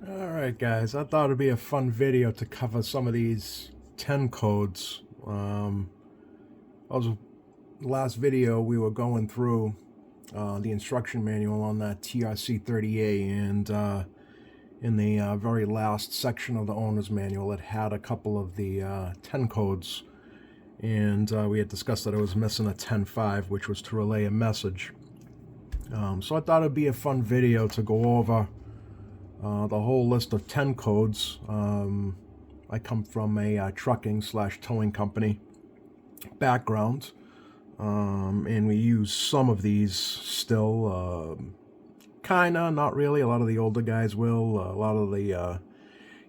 Alright guys, I thought it'd be a fun video to cover some of these 10 codes. I was last video we were going through the instruction manual on that TRC-30A, and in the very last section of the owner's manual it had a couple of the 10 codes, and we had discussed that it was missing a 10.5, which was to relay a message. So I thought it'd be a fun video to go over the whole list of 10 codes. I come from a trucking/towing company background, and we use some of these still. Kinda, not really. A lot of the older guys will. A lot of the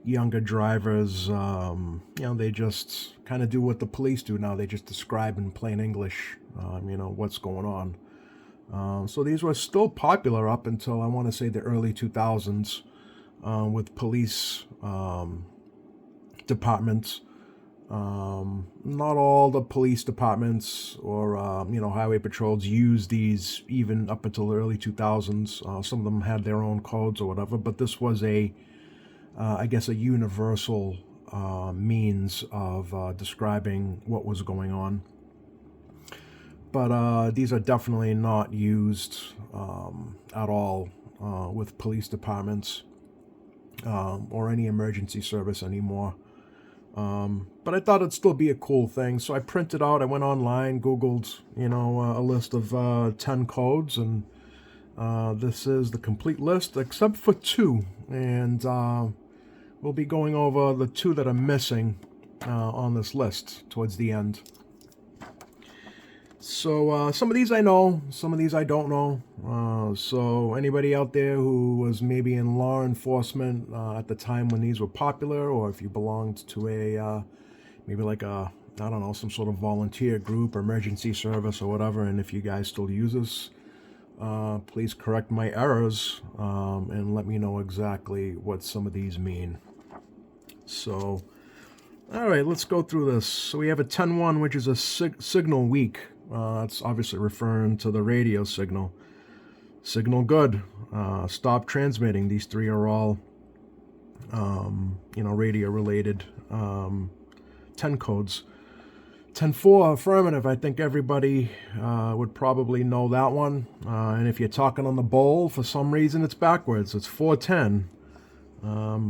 younger drivers, they just kind of do what the police do now. They just describe in plain English, what's going on. So these were still popular up until, I want to say, the early 2000s. With police departments. Not all the police departments or highway patrols use these even up until the early 2000s. Some of them had their own codes or whatever, but this was I guess, a universal means of describing what was going on. But these are definitely not used at all with police departments. Or any emergency service anymore. But I thought it'd still be a cool thing, so I printed out, I went online, Googled, a list of 10 codes, and this is the complete list, except for 2, and we'll be going over the 2 that are missing on this list towards the end. So some of these I know, some of these I don't know. So anybody out there who was maybe in law enforcement at the time when these were popular, or if you belonged to a maybe like a, I don't know, some sort of volunteer group or emergency service or whatever, and if you guys still use this, please correct my errors and let me know exactly what some of these mean. So, all right, let's go through this. So we have a 10.1, which is a signal weak. It's obviously referring to the radio signal. Signal good. Stop transmitting. These 3 are all, radio related 10 codes. 10.4, affirmative. I think everybody would probably know that one. And if you're talking on the bowl, for some reason it's backwards. It's 410. I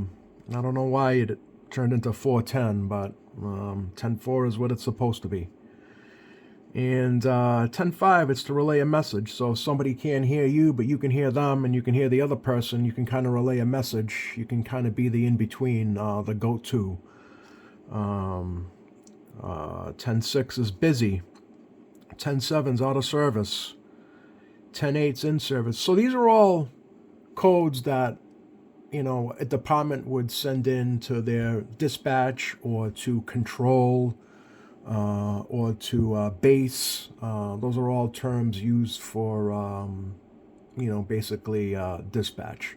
don't know why it turned into 410, but 10.4 is what it's supposed to be. And 10.5, it's to relay a message. So if somebody can't hear you, but you can hear them, and you can hear the other person, you can kind of relay a message. You can kind of be the in-between, the go-to. 10.6 is busy. 10.7 is out of service. 10.8 is in service. So these are all codes that, a department would send in to their dispatch or to control, or to base. Those are all terms used for, basically dispatch.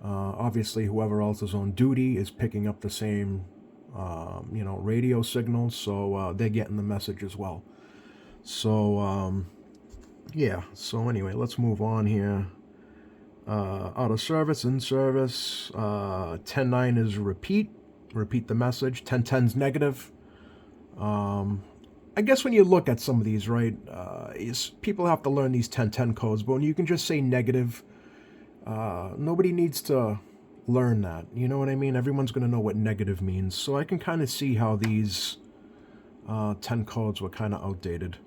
Obviously, whoever else is on duty is picking up the same, radio signals, so they're getting the message as well. So, yeah. So anyway, let's move on here. Out of service, in service. 10.9 is repeat the message. 10.10 is negative. I guess when you look at some of these, right, people have to learn these 10.10 codes, but when you can just say negative, nobody needs to learn that. You know what I mean? Everyone's going to know what negative means. So I can kind of see how these 10 codes were kind of outdated.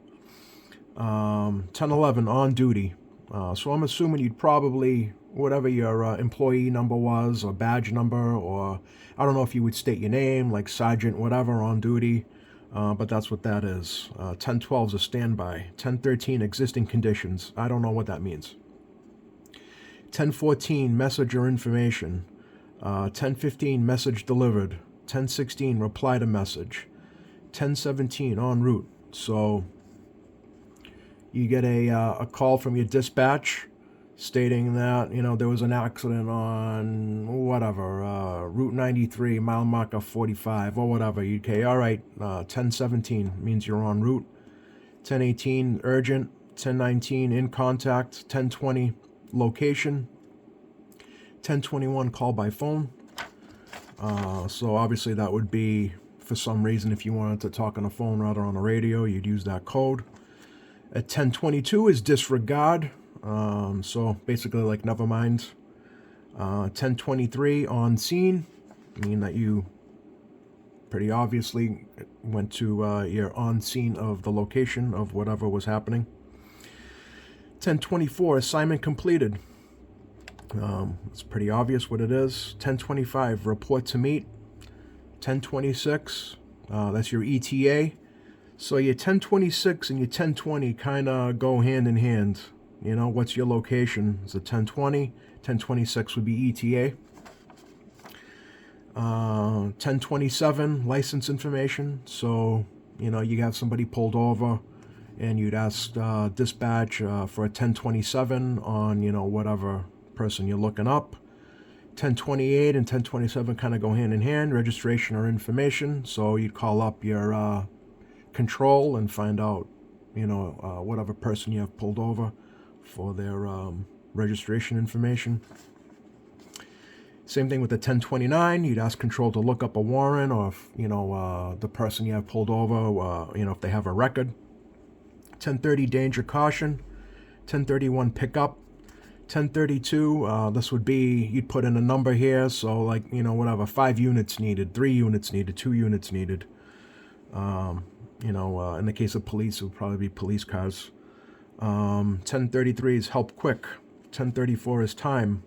10.11, on duty. So I'm assuming you'd probably, whatever your employee number was, or badge number, or I don't know if you would state your name, like sergeant, whatever, on duty. But that's what that is. 10.12 is a standby. 10.13, existing conditions. I don't know what that means. 10.14, message or information. 10.15, message delivered. 10.16, reply to message. 10.17, en route. So you get a call from your dispatch stating that, there was an accident on whatever, Route 93, mile marker 45, or whatever. Okay, all right, 10.17 means you're en route. 10.18, urgent. 10.19, in contact. 10.20, location. 1021, call by phone. So obviously that would be, for some reason, if you wanted to talk on the phone rather on the radio, you'd use that code. At 1022 is disregard. So basically like never mind. 1023 on scene, meaning that you pretty obviously went to you're on scene of the location of whatever was happening. 1024, assignment completed. It's pretty obvious what it is. 1025, report to meet. 1026, that's your ETA. So your 1026 and your 1020 kind of go hand in hand. You know, what's your location? It's a 1020. 1026 would be ETA. 1027, license information. So, you know, you have somebody pulled over and you'd ask dispatch for a 1027 on, you know, whatever person you're looking up. 1028 and 1027 kind of go hand in hand, registration or information. So you'd call up your control and find out, you know, whatever person you have pulled over for their registration information. Same thing with the 1029. You'd ask control to look up a warrant, or if, you know, the person you have pulled over, you know, if they have a record. 1030, danger caution. 1031, pickup. 1032, this would be, you'd put in a number here, so like, you know, whatever, 5 units needed, 3 units needed, 2 units needed. You know, in the case of police, it would probably be police cars. 1033 is help quick. 1034 is time.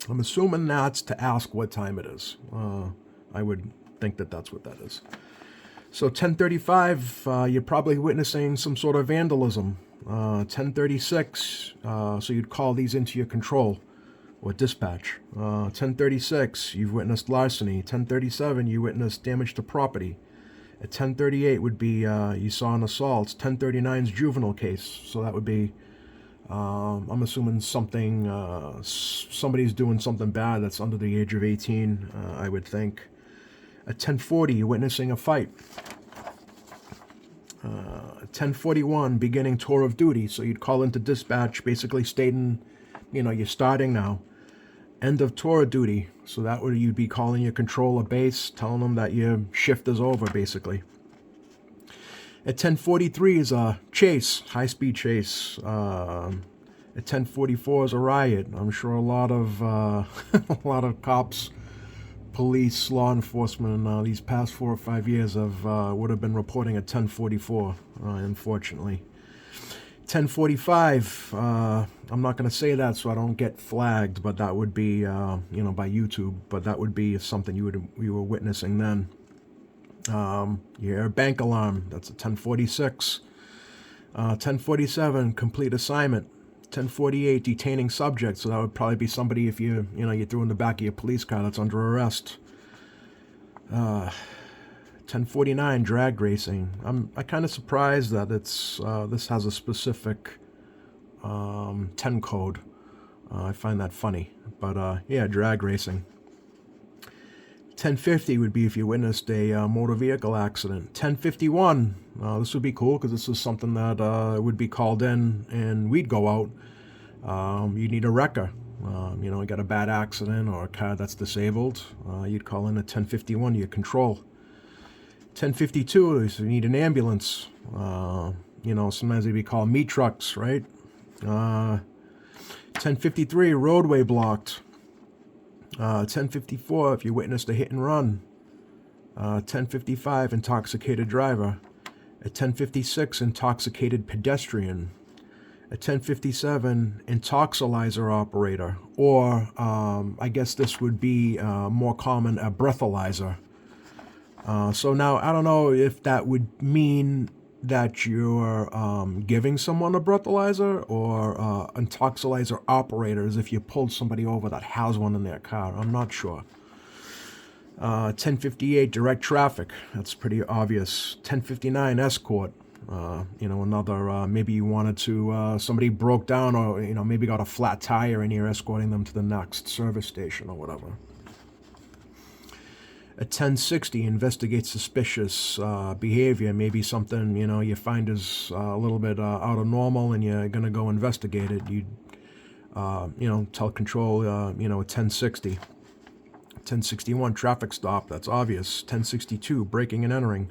I'm assuming that's to ask what time it is. I would think that that's what that is. So 1035, you're probably witnessing some sort of vandalism. 1036, so you'd call these into your control or dispatch. 1036, you've witnessed larceny. 1037, you witnessed damage to property. At 1038 would be you saw an assault. 1039 is juvenile case, so that would be I'm assuming something somebody's doing something bad that's under the age of 18. I would think. At 1040, you're witnessing a fight. 1041, beginning tour of duty. So you'd call into dispatch, basically stating, you know, you're starting now. End of tour of duty. So that would, you'd be calling your controller base, telling them that your shift is over, basically. At 1043 is a chase, high-speed chase. At 1044 is a riot. I'm sure a lot of a lot of cops, police, law enforcement these past 4 or 5 years have would have been reporting at 1044, unfortunately. 1045, I'm not going to say that so I don't get flagged, but that would be, you know, by YouTube, but that would be something you were witnessing then. You hear a bank alarm, that's a 1046. 1047, complete assignment. 1048, detaining subject, so that would probably be somebody if you threw in the back of your police car that's under arrest. 1049, drag racing. I'm kind of surprised that it's this has a specific 10 code. I find that funny, but yeah, drag racing. 1050 would be if you witnessed a motor vehicle accident. 1051, this would be cool because this is something that would be called in and we'd go out. You need a wrecker. You know, you got a bad accident or a car that's disabled. You'd call in a 1051 to your control. 1052 is you need an ambulance. You know, sometimes they'd be called meat trucks, right? 1053, roadway blocked. 1054, if you witnessed a hit and run. 1055, intoxicated driver. At 1056, intoxicated pedestrian. At 1057, intoxilizer operator. Or, I guess this would be more common, a breathalyzer. So now, I don't know if that would mean that you're giving someone a breathalyzer or intoxilizer operators if you pulled somebody over that has one in their car. I'm not sure. 1058, direct traffic. That's pretty obvious. 1059, escort. You know, another, maybe you wanted to, somebody broke down or, you know, maybe got a flat tire and you're escorting them to the next service station or whatever. At 1060, investigate suspicious behavior. Maybe something, you know, you find is a little bit out of normal and you're going to go investigate it. You'd Telecontrol, 1060. 1061, traffic stop, that's obvious. 1062, breaking and entering.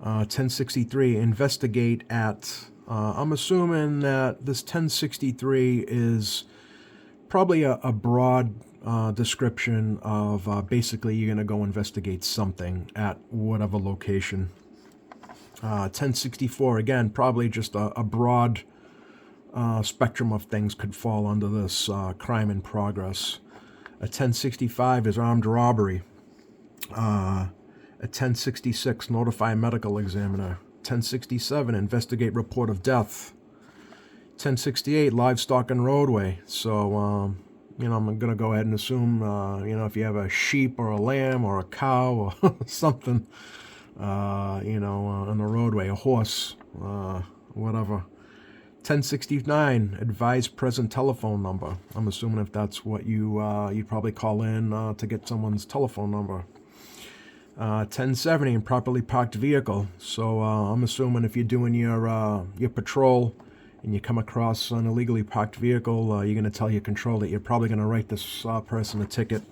1063, investigate at. I'm assuming that this 1063 is probably a broad description of basically you're going to go investigate something at whatever location. 1064, again, probably just a broad spectrum of things could fall under this crime in progress. A 1065 is armed robbery. A 1066, notify medical examiner. 1067, investigate report of death. 1068, livestock and roadway. So, I'm going to go ahead and assume, if you have a sheep or a lamb or a cow or something, on the roadway, a horse, whatever. 1069, advise present telephone number. I'm assuming if that's what you'd probably call in to get someone's telephone number. 1070, improperly parked vehicle. So I'm assuming if you're doing your patrol and you come across an illegally parked vehicle, you're going to tell your control that you're probably going to write this person a ticket.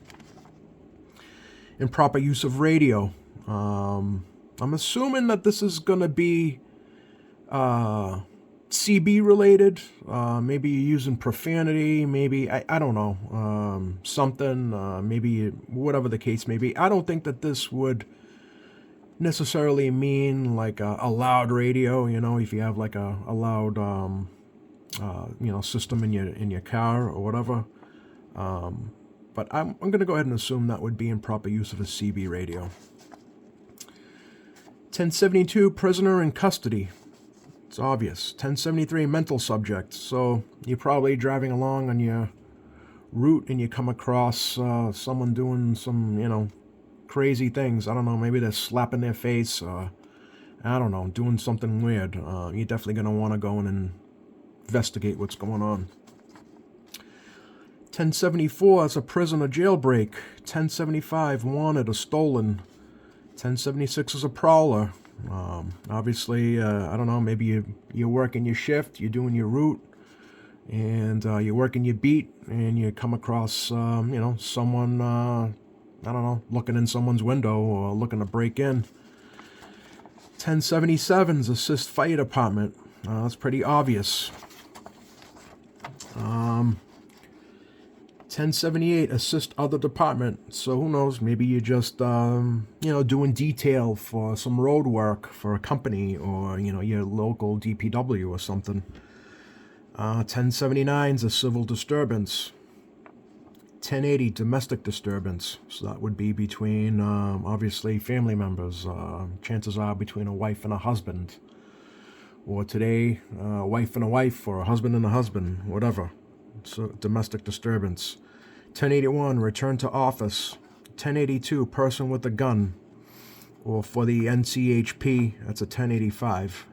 Improper use of radio. I'm assuming that this is going to be CB related. Maybe you're using profanity. Maybe, I don't know, something. Maybe whatever the case may be. I don't think that this would necessarily mean like a loud radio. If you have like a loud system in your car or whatever. But I'm going to go ahead and assume that would be improper use of a CB radio. 1072, prisoner in custody. It's obvious. 1073, mental subject. So you're probably driving along on your route and you come across someone doing some, crazy things. I don't know, maybe they're slapping their face or, I don't know, doing something weird. You're definitely going to want to go in and investigate what's going on. 1074 is a prison or jailbreak. 1075, wanted or stolen. 1076 is a prowler. Obviously, I don't know, maybe you're working your shift, you're doing your route, and you're working your beat, and you come across, someone, I don't know, looking in someone's window or looking to break in. 1077 is assist fire department. That's pretty obvious. 1078, assist other department. So who knows, maybe you're just, doing detail for some road work for a company or, your local DPW or something. 1079 is a civil disturbance. 1080, domestic disturbance. So that would be between, obviously, family members. Chances are between a wife and a husband. Or today, a wife and a wife or a husband and a husband, whatever. So domestic disturbance. 1081, return to office. 1082, person with a gun. Or for the NCHP, that's a 1085.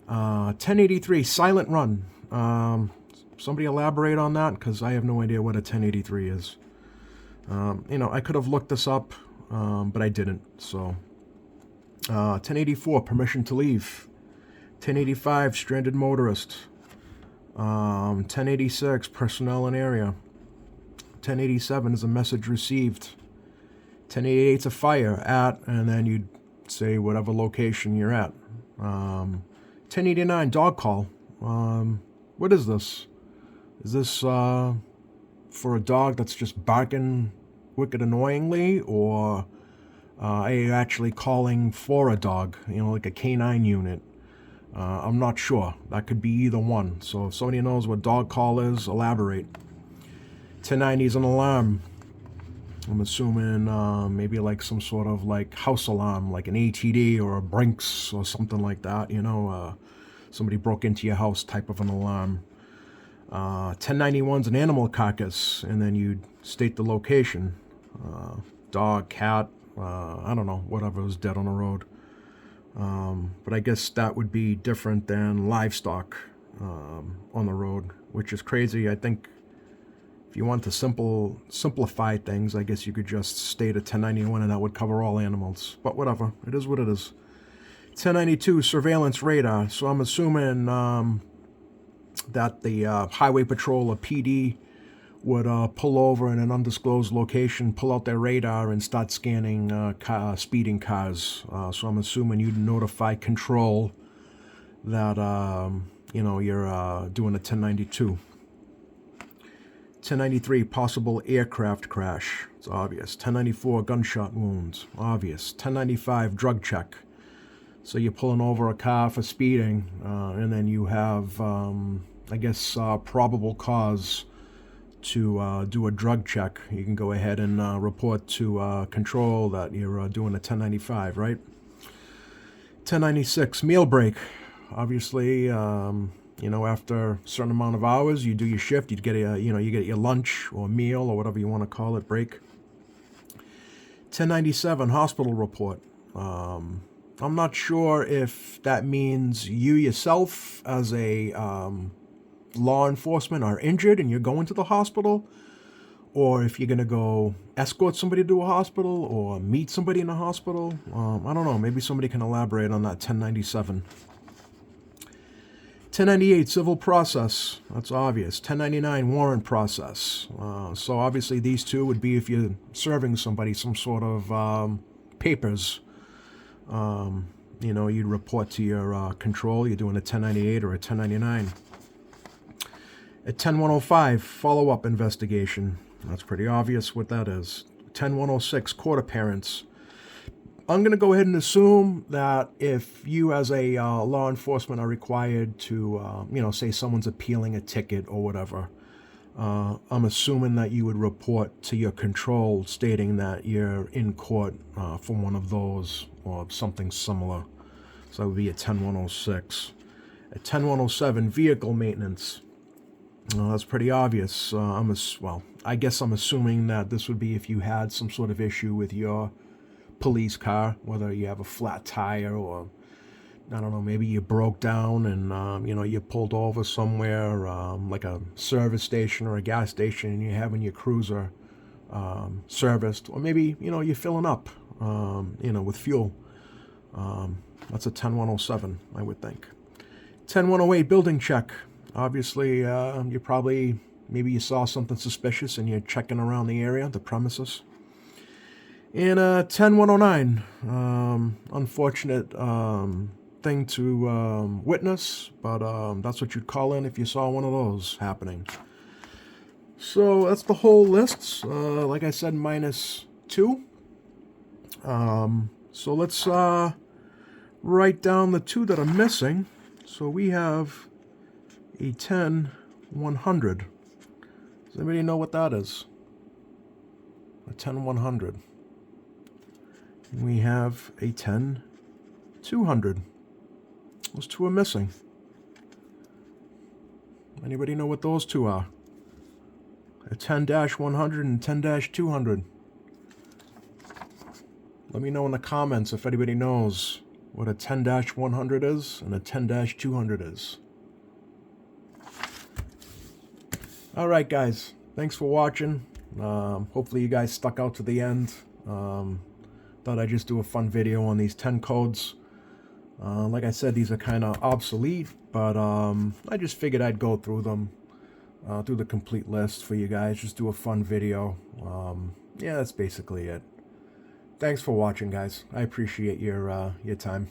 1083, silent run. Somebody elaborate on that, because I have no idea what a 1083 is. I could have looked this up, but I didn't. So, 1084, permission to leave. 1085, stranded motorist. 1086, personnel in area. 1087 is a message received. 1088 is a fire at, and then you'd say whatever location you're at. 1089, dog call. What is this? Is this for a dog that's just barking wicked annoyingly, or are you actually calling for a dog, like a canine unit? I'm not sure. That could be either one. So if somebody knows what dog call is, elaborate. 1090 is an alarm. I'm assuming maybe like some sort of like house alarm, like an ATD or a Brinks or something like that. Somebody broke into your house type of an alarm. 1091 is an animal carcass, and then you'd state the location. Dog, cat, I don't know, whatever is dead on the road. But I guess that would be different than livestock on the road, which is crazy. I think if you want to simplify things, I guess you could just state a 1091 and that would cover all animals. But whatever, it is what it is. 1092, surveillance radar. So I'm assuming that the highway patrol or PD would pull over in an undisclosed location, pull out their radar, and start scanning speeding cars. So I'm assuming you'd notify control that you know, you're doing a 1092. 1093, possible aircraft crash. It's obvious. 1094, gunshot wounds. Obvious. 1095, drug check. So you're pulling over a car for speeding, and then you have, I guess, probable cause to do a drug check. You can go ahead and report to control that you're doing a 1095, right? 1096, meal break. Obviously, you know, after a certain amount of hours, you do your shift. You get a, you know, you get your lunch or meal or whatever you want to call it, break. 1097, hospital report. I'm not sure if that means you yourself as a law enforcement are injured and you're going to the hospital, or if you're going to go escort somebody to a hospital or meet somebody in a hospital. I don't know. Maybe somebody can elaborate on that 1097. 1098, civil process. That's obvious. 1099, warrant process. So obviously these two would be if you're serving somebody some sort of papers. You know, you'd report to your control. You're doing a 1098 or a 1099. At 10105, follow-up investigation. That's pretty obvious what that is. 10106, court appearance. I'm going to go ahead and assume that if you as a law enforcement are required to, you know, say someone's appealing a ticket or whatever, I'm assuming that you would report to your control stating that you're in court for one of those or something similar. So that would be a 10106. At 10107, vehicle maintenance. That's pretty obvious. Well, I guess I'm assuming that this would be if you had some sort of issue with your police car, whether you have a flat tire or, I don't know, maybe you broke down and, you know, you pulled over somewhere, like a service station or a gas station, and you're having your cruiser serviced, or maybe, you know, you're filling up, you know, with fuel. That's a 10107, I would think. 10108, building check. Obviously, you probably, maybe you saw something suspicious and you're checking around the area, the premises. And 10109, unfortunate thing to witness, but that's what you'd call in if you saw one of those happening. So that's the whole list. Like I said, -2. So let's write down the two that are missing. So we have a 10100. Does anybody know what that is? A 10100. We have a 10200. Those two are missing. Anybody know what those two are? A 10-100 and 10-200. Let me know in the comments if anybody knows what a 10-100 is and a 10-200 is. Alright guys, thanks for watching. Hopefully you guys stuck out to the end. Thought I'd just do a fun video on these 10 codes. Like I said, these are kind of obsolete, but I just figured I'd go through them, through the complete list for you guys, just do a fun video. Yeah, that's basically it. Thanks for watching, guys. I appreciate your time.